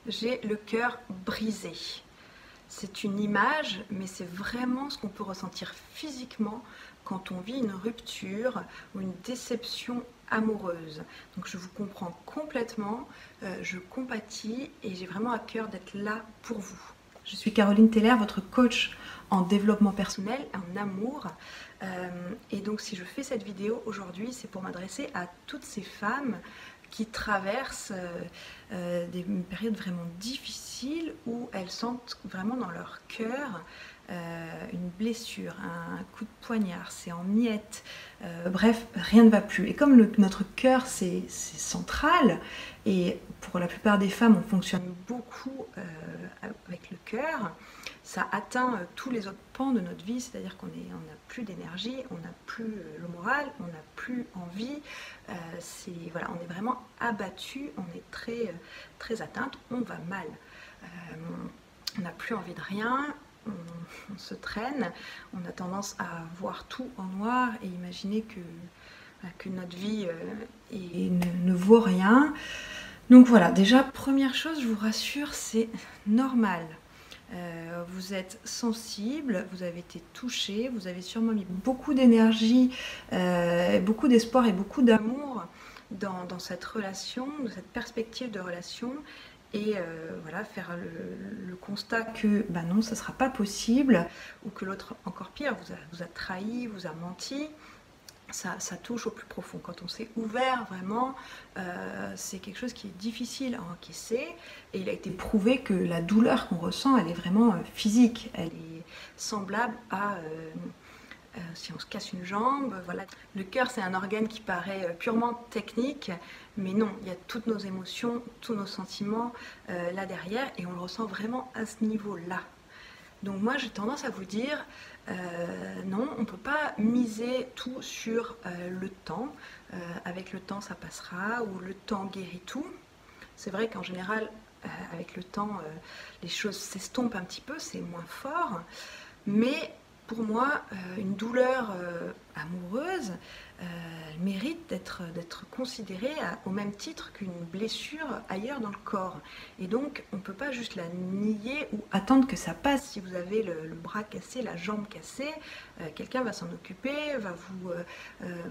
j'ai le cœur brisé. C'est une image, mais c'est vraiment ce qu'on peut ressentir physiquement quand on vit une rupture ou une déception amoureuse. Donc je vous comprends complètement, je compatis et j'ai vraiment à cœur d'être là pour vous. Je suis Caroline Teller, votre coach en développement personnel, en amour. Et donc si je fais cette vidéo aujourd'hui, c'est pour m'adresser à toutes ces femmes qui traversent des périodes vraiment difficiles où elles sentent vraiment dans leur cœur une blessure, un coup de poignard, c'est en miettes, bref, rien ne va plus. Et comme notre cœur c'est central, et pour la plupart des femmes on fonctionne beaucoup avec le cœur, ça atteint tous les autres pans de notre vie, c'est-à-dire qu'on n'a plus d'énergie, on n'a plus le moral, on n'a plus envie, voilà, on est vraiment abattu, on est très atteinte, on va mal, on n'a plus envie de rien, on se traîne, on a tendance à voir tout en noir et imaginer que notre vie ne vaut rien. Donc voilà, déjà première chose, je vous rassure, c'est normal. Vous êtes sensible, vous avez été touché, vous avez sûrement mis beaucoup d'énergie, beaucoup d'espoir et beaucoup d'amour dans cette relation, dans cette perspective de relation. Et voilà, faire le constat que bah non, ça ne sera pas possible, ou que l'autre, encore pire, vous a trahi, vous a menti. Ça touche au plus profond. Quand on s'est ouvert vraiment, c'est quelque chose qui est difficile à encaisser, et il a été prouvé que la douleur qu'on ressent, elle est vraiment physique, elle est semblable à si on se casse une jambe, voilà. Le cœur, c'est un organe qui paraît purement technique, mais non, il y a toutes nos émotions, tous nos sentiments là derrière, et on le ressent vraiment à ce niveau-là. Donc moi, j'ai tendance à vous dire, non, on ne peut pas miser tout sur le temps. Avec le temps, ça passera, ou le temps guérit tout. C'est vrai qu'en général, avec le temps, les choses s'estompent un petit peu, c'est moins fort, mais pour moi, une douleur amoureuse mérite d'être considérée au même titre qu'une blessure ailleurs dans le corps. Et donc, on ne peut pas juste la nier ou attendre que ça passe. Si vous avez le bras cassé, la jambe cassée, quelqu'un va s'en occuper, va vous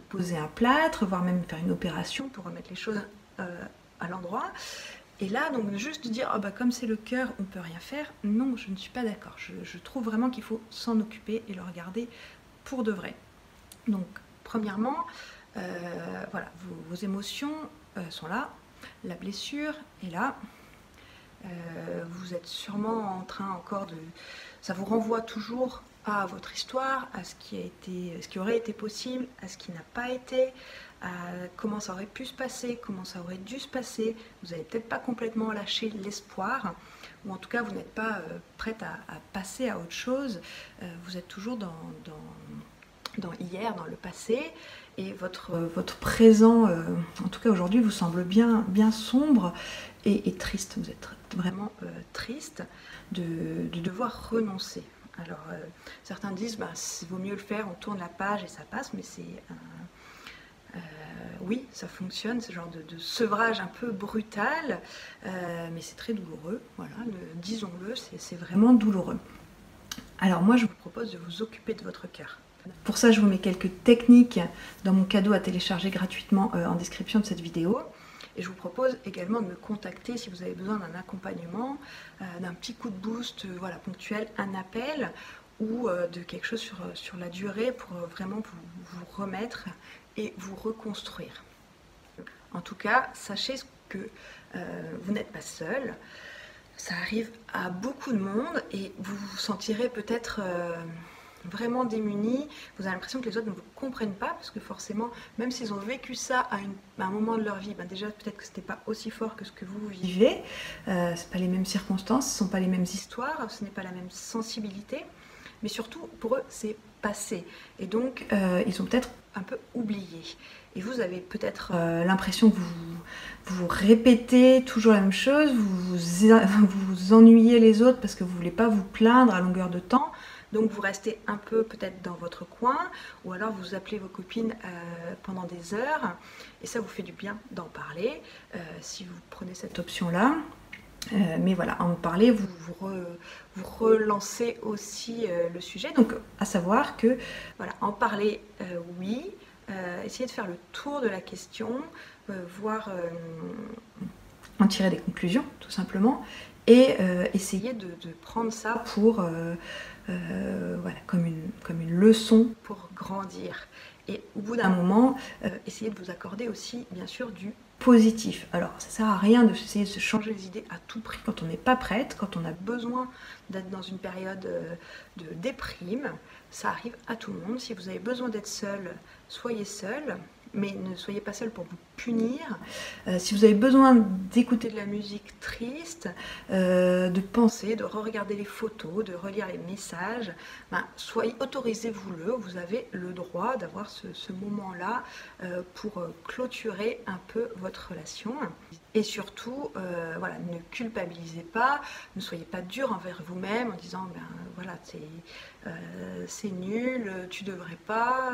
poser un plâtre, voire même faire une opération pour remettre les choses à l'endroit. Et là, donc juste de dire, oh bah, comme c'est le cœur, on ne peut rien faire, non, je ne suis pas d'accord. Je trouve vraiment qu'il faut s'en occuper et le regarder pour de vrai. Donc, premièrement, voilà, vos émotions sont là, la blessure est là. Vous êtes sûrement en train encore de... Ça vous renvoie toujours à votre histoire, à ce qui aurait été possible, à ce qui n'a pas été, à comment ça aurait pu se passer, comment ça aurait dû se passer. Vous n'avez peut-être pas complètement lâché l'espoir, ou en tout cas vous n'êtes pas prête à passer à autre chose. Vous êtes toujours dans hier, dans le passé, et votre présent, en tout cas aujourd'hui, vous semble bien sombre et triste. Vous êtes vraiment triste de devoir renoncer. Alors certains disent, bah, il vaut mieux le faire, on tourne la page et ça passe, mais c'est oui, ça fonctionne, ce genre de sevrage un peu brutal, mais c'est très douloureux, voilà, disons-le, c'est vraiment douloureux. Alors moi, je vous propose de vous occuper de votre cœur. Pour ça, je vous mets quelques techniques dans mon cadeau à télécharger gratuitement en description de cette vidéo. Et je vous propose également de me contacter si vous avez besoin d'un accompagnement, d'un petit coup de boost voilà, ponctuel, un appel, ou de quelque chose sur la durée pour vraiment vous remettre et vous reconstruire. En tout cas, sachez que vous n'êtes pas seul. Ça arrive à beaucoup de monde et vous vous sentirez peut-être vraiment démunis. Vous avez l'impression que les autres ne vous comprennent pas, parce que forcément, même s'ils ont vécu ça à un moment de leur vie, ben déjà peut-être que c'était pas aussi fort que ce que vous vivez. C'est pas les mêmes circonstances, ce sont pas les mêmes histoires, ce n'est pas la même sensibilité. Mais surtout, pour eux, c'est passé. Et donc, ils ont peut-être un peu oublié. Et vous avez peut-être l'impression que vous répétez toujours la même chose, vous ennuyez les autres parce que vous ne voulez pas vous plaindre à longueur de temps. Donc vous restez un peu peut-être dans votre coin, ou alors vous appelez vos copines pendant des heures, et ça vous fait du bien d'en parler, si vous prenez cette option-là. Mais voilà, en parler, vous relancez aussi le sujet. Donc, à savoir que, voilà, en parler, oui, essayer de faire le tour de la question, voir, en tirer des conclusions, tout simplement, et essayer de prendre ça pour, voilà, comme une leçon pour grandir. Et au bout d'un moment, essayez de vous accorder aussi, bien sûr, du positif. Alors, ça sert à rien d'essayer de se changer les idées à tout prix quand on n'est pas prête, quand on a besoin d'être dans une période de déprime. Ça arrive à tout le monde. Si vous avez besoin d'être seul, soyez seul, mais ne soyez pas seul pour vous punir. Si vous avez besoin d'écouter de la musique triste, de penser, de re-regarder les photos, de relire les messages, soyez, autorisez-vous-le, vous avez le droit d'avoir ce moment-là pour clôturer un peu votre relation. Et surtout, voilà, ne culpabilisez pas, ne soyez pas dur envers vous-même en disant voilà, c'est nul, tu devrais pas,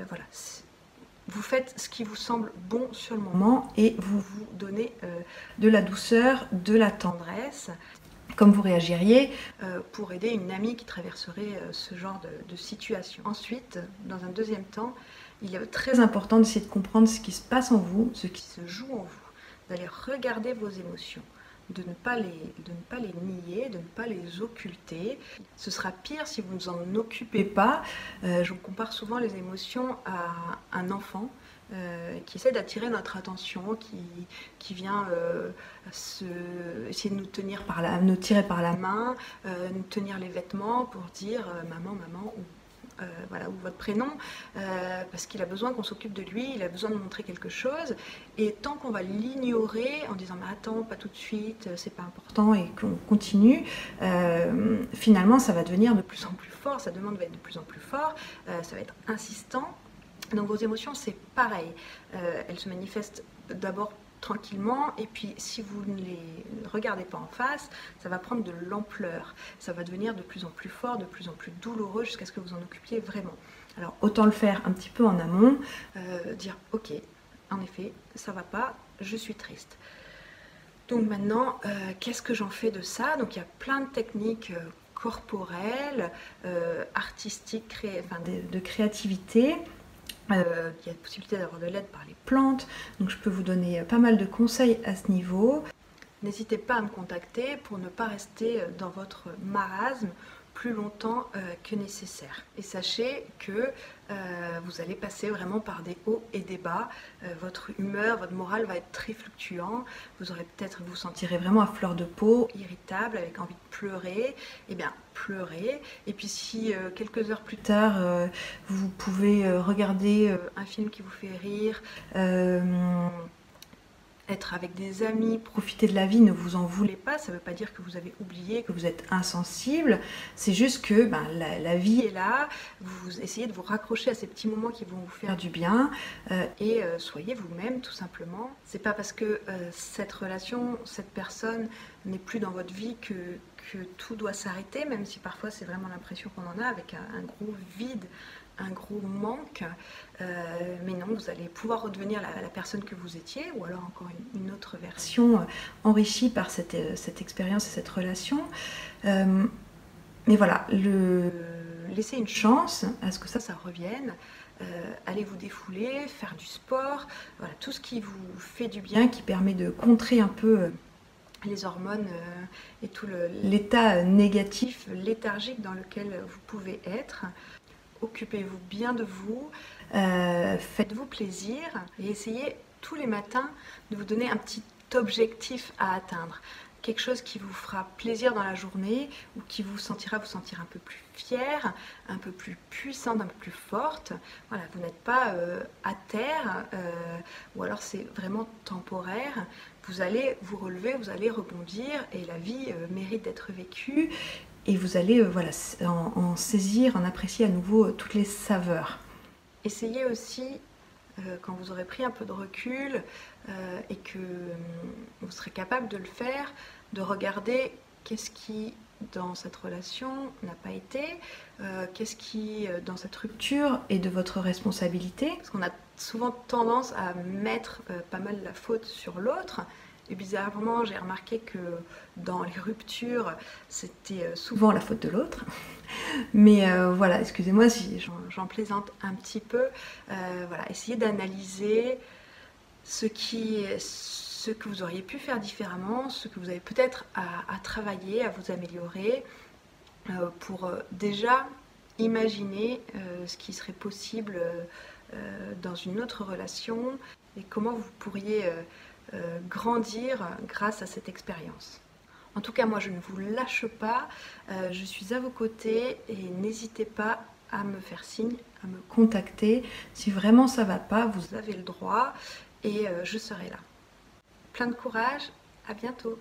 voilà. Vous faites ce qui vous semble bon sur le moment et vous vous donnez de la douceur, de la tendresse, comme vous réagiriez pour aider une amie qui traverserait ce genre de situation. Ensuite, dans un deuxième temps, il est très important d'essayer de comprendre ce qui se passe en vous, ce qui se joue en vous, d'aller regarder vos émotions, de ne pas les nier, de ne pas les occulter. Ce sera pire si vous ne vous en occupez pas. Je compare souvent les émotions à un enfant qui essaie d'attirer notre attention, qui vient essayer de nous tirer par la main, nous tenir les vêtements pour dire maman, maman, voilà, ou votre prénom, parce qu'il a besoin qu'on s'occupe de lui, il a besoin de montrer quelque chose, et tant qu'on va l'ignorer en disant mais attends, pas tout de suite, c'est pas important, et qu'on continue, finalement ça va devenir de plus en plus fort, sa demande va être de plus en plus fort, ça va être insistant. Donc vos émotions c'est pareil, elles se manifestent d'abord tranquillement, et puis si vous ne les regardez pas en face, ça va prendre de l'ampleur, ça va devenir de plus en plus fort, de plus en plus douloureux jusqu'à ce que vous en occupiez vraiment. Alors autant le faire un petit peu en amont, dire ok, en effet, ça va pas, je suis triste. Donc maintenant, qu'est-ce que j'en fais de ça? Donc il y a plein de techniques corporelles, artistiques, de créativité. Il y a la possibilité d'avoir de l'aide par les plantes, donc je peux vous donner pas mal de conseils à ce niveau. N'hésitez pas à me contacter pour ne pas rester dans votre marasme plus longtemps que nécessaire. Et sachez que vous allez passer vraiment par des hauts et des bas. Votre humeur, votre morale va être très fluctuant. Vous vous sentirez vraiment à fleur de peau, irritable, avec envie de pleurer. Eh bien, pleurez. Et puis si quelques heures plus tard, vous pouvez regarder un film qui vous fait rire, être avec des amis, profiter de la vie, ne vous en voulez pas, ça ne veut pas dire que vous avez oublié, que vous êtes insensible, c'est juste que la vie est là, vous essayez de vous raccrocher à ces petits moments qui vont vous faire du bien, et soyez vous-même tout simplement. C'est pas parce que cette relation, cette personne n'est plus dans votre vie que tout doit s'arrêter, même si parfois c'est vraiment l'impression qu'on en a, avec un gros vide, un gros manque, mais non, vous allez pouvoir redevenir la personne que vous étiez, ou alors encore une autre version enrichie par cette expérience et cette relation. Mais voilà, laissez une chance à ce que ça revienne. Allez vous défouler, faire du sport, voilà, tout ce qui vous fait du bien, qui permet de contrer un peu les hormones et tout l'état négatif, léthargique dans lequel vous pouvez être. Occupez-vous bien de vous, faites-vous plaisir et essayez tous les matins de vous donner un petit objectif à atteindre. Quelque chose qui vous fera plaisir dans la journée ou qui vous sentir un peu plus fière, un peu plus puissante, un peu plus forte. Voilà, vous n'êtes pas à terre ou alors c'est vraiment temporaire. Vous allez vous relever, vous allez rebondir et la vie mérite d'être vécue. Et vous allez voilà, en saisir, en apprécier à nouveau toutes les saveurs. Essayez aussi, quand vous aurez pris un peu de recul et que vous serez capable de le faire, de regarder qu'est-ce qui, dans cette relation, n'a pas été, qu'est-ce qui, dans cette rupture, est de votre responsabilité. Parce qu'on a souvent tendance à mettre pas mal la faute sur l'autre, Et bizarrement, j'ai remarqué que dans les ruptures, c'était souvent la faute de l'autre. Mais voilà, excusez-moi si j'en plaisante un petit peu. Voilà, essayez d'analyser ce que vous auriez pu faire différemment, ce que vous avez peut-être à travailler, à vous améliorer, pour déjà imaginer ce qui serait possible dans une autre relation et comment vous pourriez grandir grâce à cette expérience. En tout cas, moi, je ne vous lâche pas, je suis à vos côtés et n'hésitez pas à me faire signe, à me contacter. Si vraiment ça ne va pas, vous avez le droit et je serai là. Plein de courage, à bientôt.